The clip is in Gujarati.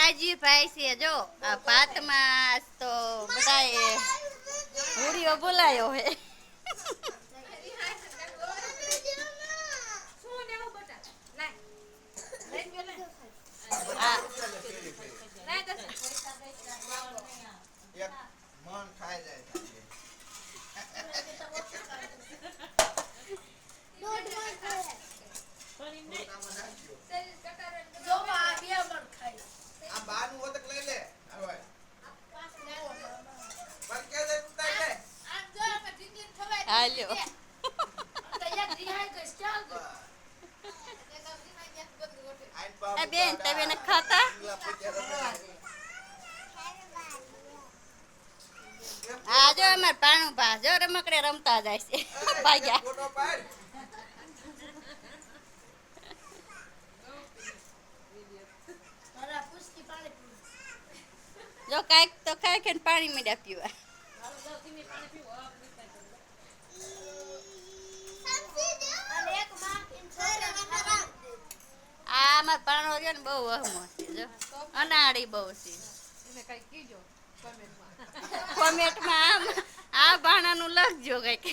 ભાજી ભાઈ છે જો આ ભાતમાં તો બધાએ હુડિયો બોલાયો હે આ મન ખાઈ જાય આ બાનું વતક લઈ લે હવે પર કે દે ઉતાર લે હાલ્યો એ બેન તમે ન ખાતા આ જો અમાર પાણું ભા જો રમકડે રમતા જાય છે ભાગ્યા ફોટો પાડ જો કાંઈક તો ખાય કે પાણી મીડા પીવા આ અમાર પાણો છે ને બહુ વહમો છે જો અનાળી બહુ છે કોમેન્ટમાં આ બાણાનું લખજો કઈક